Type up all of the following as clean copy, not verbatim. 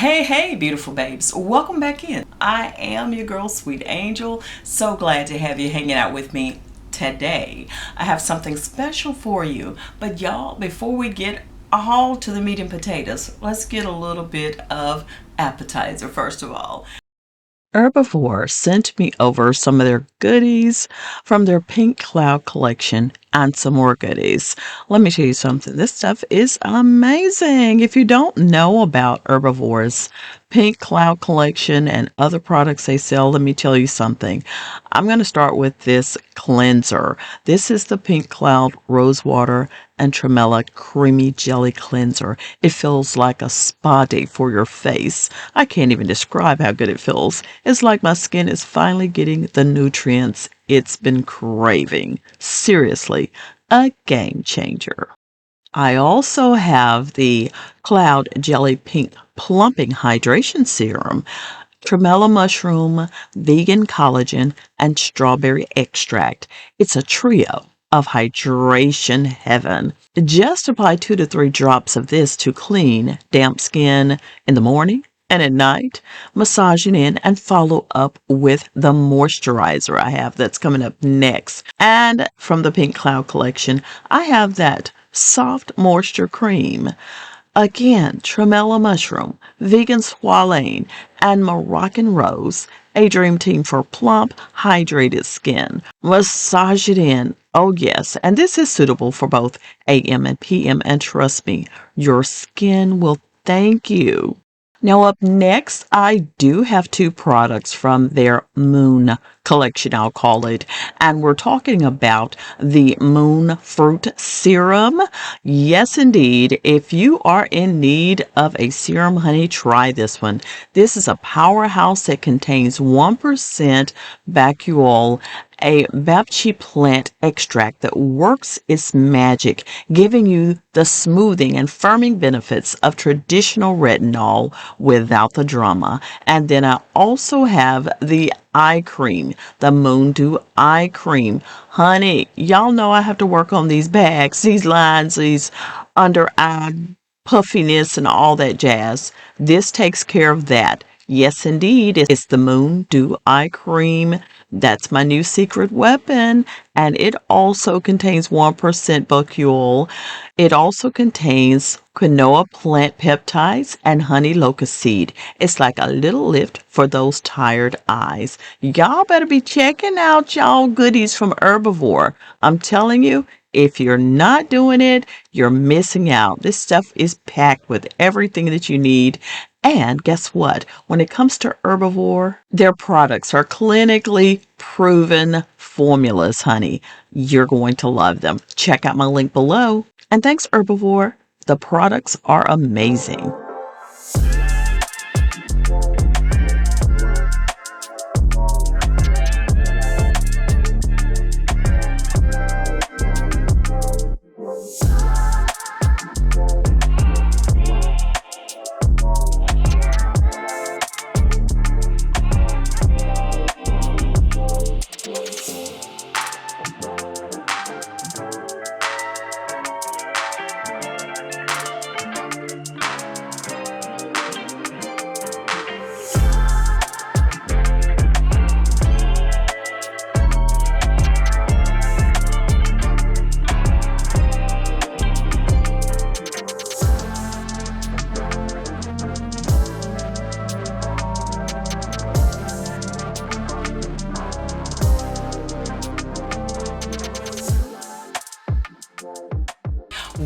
Hey, beautiful babes. Welcome back in. I am your girl, Sweet Angel. So glad to have you hanging out with me today. I have something special for you. But y'all, before we get all to the meat and potatoes, let's get a little bit of appetizer first of all. Herbivore sent me over some of their goodies from their Pink Cloud collection and some more goodies. Let me tell you something. This stuff is amazing. If you don't know about Herbivore's Pink Cloud collection and other products they sell, let me tell you something. I'm going to start with this cleanser. This is the Pink Cloud Rosewater and Tremella Creamy Jelly Cleanser. It feels like a spa day for your face. I can't even describe how good it feels. It's like my skin is finally getting the nutrients it's been craving. Seriously, a game changer. I also have the Cloud Jelly Pink Plumping Hydration Serum, tremella mushroom, vegan collagen, and strawberry extract. It's a trio of hydration heaven. Just apply 2 to 3 drops of this to clean, damp skin in the morning and at night. Massage it in and follow up with the moisturizer I have that's coming up next. And from the Pink Cloud collection, I have that soft moisture cream. Again, tremella mushroom, vegan squalane, and Moroccan rose, a dream team for plump, hydrated skin. Massage it in. Oh yes, and this is suitable for both AM and PM, and trust me, your skin will thank you. Now up next, I do have 2 products from their Moon collection, I'll call it. And we're talking about the Moon Fruit Serum. Yes, indeed. If you are in need of a serum, honey, try this one. This is a powerhouse that contains 1% bakuchiol, a bapchi plant extract that works its magic, giving you the smoothing and firming benefits of traditional retinol without the drama. And then I also have the eye cream, the Moon Dew eye cream. Honey, y'all know I have to work on these bags, these lines, these under eye puffiness and all that jazz. This takes care of that. Yes, indeed. It's the Moon Dew eye cream. That's my new secret weapon. And it also contains 1% bakuchiol. It also contains quinoa plant peptides and honey locust seed. It's like a little lift for those tired eyes. Y'all better be checking out y'all goodies from Herbivore. I'm telling you, if you're not doing it, you're missing out. This stuff is packed with everything that you need. And guess what? When it comes to Herbivore, their products are clinically proven formulas, honey. You're going to love them. Check out my link below. And thanks, Herbivore. The products are amazing.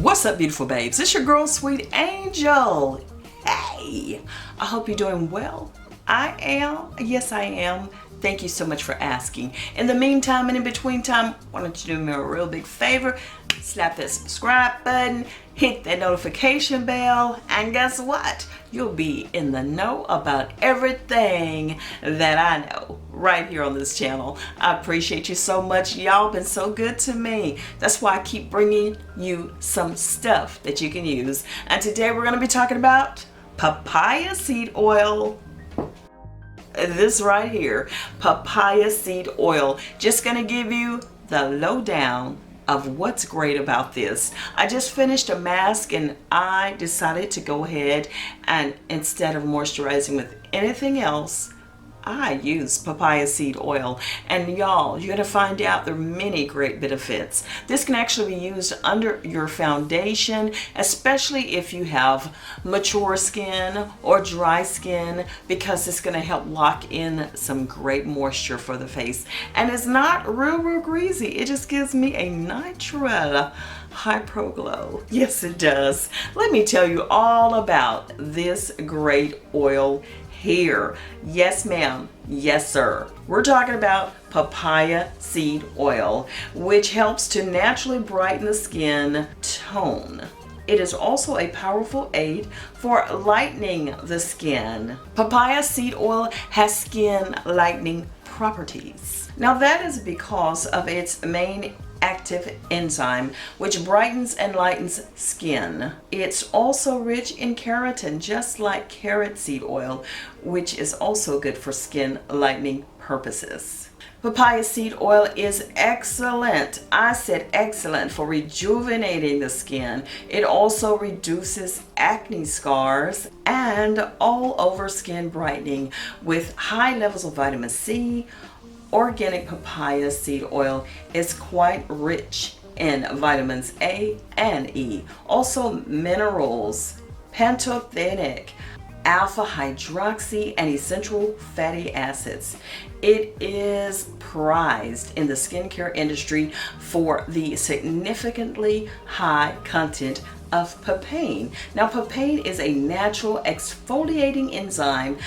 What's up, beautiful babes? It's your girl, Sweet Angel. Hey, I hope you're doing well. I am. Yes, I am. Thank you so much for asking. In the meantime and in between time, why don't you do me a real big favor? Slap that subscribe button, hit that notification bell, and guess what? You'll be in the know about everything that I know right here on this channel. I appreciate you so much. Y'all been so good to me. That's why I keep bringing you some stuff that you can use. And today we're going to be talking about papaya seed oil. This right here, papaya seed oil. Just going to give you the lowdown of what's great about this. I just finished a mask and I decided to go ahead and instead of moisturizing with anything else, I use papaya seed oil. And y'all, you're going to find out there are many great benefits. This can actually be used under your foundation, especially if you have mature skin or dry skin, because it's going to help lock in some great moisture for the face. And it's not real greasy. It just gives me a natural high pro glow. Yes, it does. Let me tell you all about this great oil here. Yes, ma'am. Yes, sir. We're talking about papaya seed oil, which helps to naturally brighten the skin tone. It is also a powerful aid for lightening the skin. Papaya seed oil has skin lightening properties. Now that is because of its main active enzyme, which brightens and lightens skin. It's also rich in keratin, just like carrot seed oil, which is also good for skin lightening purposes. Papaya seed oil is excellent. I said excellent for rejuvenating the skin. It also reduces acne scars and all over skin brightening with high levels of vitamin C. Organic papaya seed oil is quite rich in vitamins A and E, also minerals, pantothenic, alpha hydroxy, and essential fatty acids. It is prized in the skincare industry for the significantly high content of papain. Now, papain is a natural exfoliating enzyme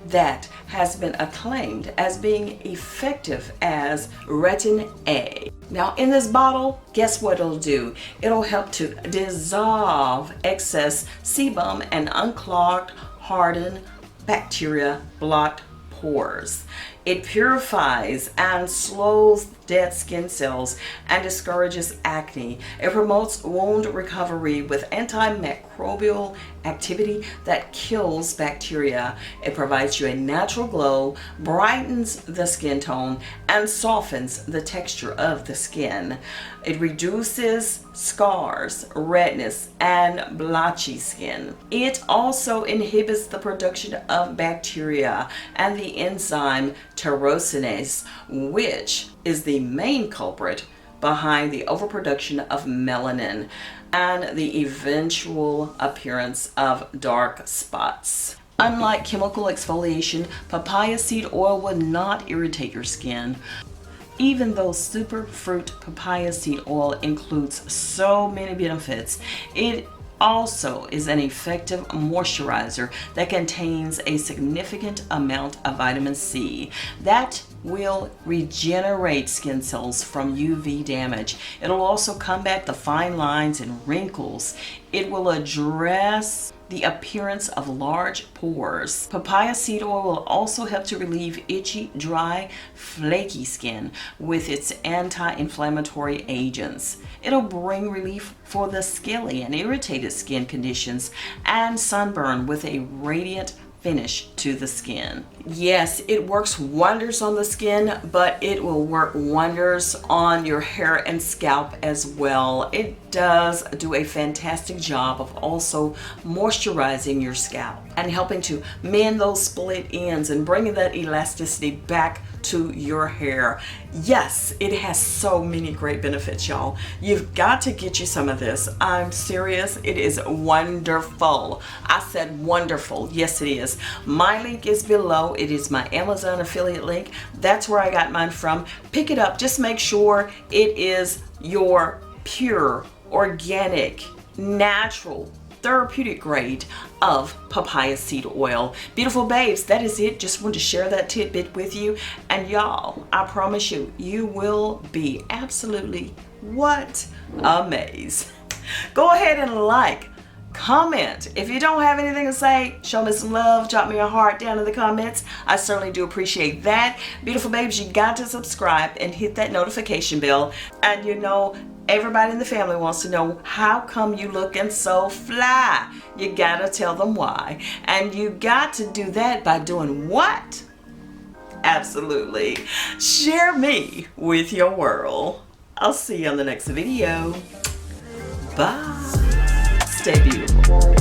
that has been acclaimed as being effective as retin A. Now in this bottle, guess what it'll do? It'll help to dissolve excess sebum and unclogged, hardened bacteria, blocked pores. It purifies and slows dead skin cells and discourages acne. It promotes wound recovery with antimicrobial activity that kills bacteria. It provides you a natural glow, brightens the skin tone, and softens the texture of the skin. It reduces scars, redness, and blotchy skin. It also inhibits the production of bacteria and the enzyme tyrosinase, which is the main culprit behind the overproduction of melanin and the eventual appearance of dark spots. Unlike chemical exfoliation, papaya seed oil will not irritate your skin. Even though superfruit papaya seed oil includes so many benefits, it also is an effective moisturizer that contains a significant amount of vitamin C that will regenerate skin cells from UV damage. It'll also combat the fine lines and wrinkles. It will address the appearance of large pores. Papaya seed oil will also help to relieve itchy, dry, flaky skin with its anti-inflammatory agents. It'll bring relief for the scaly and irritated skin conditions and sunburn with a radiant finish to the skin. Yes, it works wonders on the skin, but it will work wonders on your hair and scalp as well. It does do a fantastic job of also moisturizing your scalp and helping to mend those split ends and bringing that elasticity back to your hair. Yes, it has so many great benefits, y'all. You've got to get you some of this. I'm serious. It is wonderful. I said wonderful. Yes, it is. My link is below. It is my Amazon affiliate link. That's where I got mine from. Pick it up. Just make sure it is your pure, organic, natural, therapeutic grade of papaya seed oil. Beautiful babes, that is it. Just wanted to share that tidbit with you. And y'all, I promise you, you will be absolutely amazed. Go ahead and like, comment. If you don't have anything to say, show me some love, drop me a heart down in the comments. I certainly do appreciate that. Beautiful babes, you got to subscribe and hit that notification bell. And you know, everybody in the family wants to know, how come you looking so fly? You gotta tell them why. And you got to do that by doing what? Absolutely. Share me with your world. I'll see you on the next video. Bye. Stay beautiful.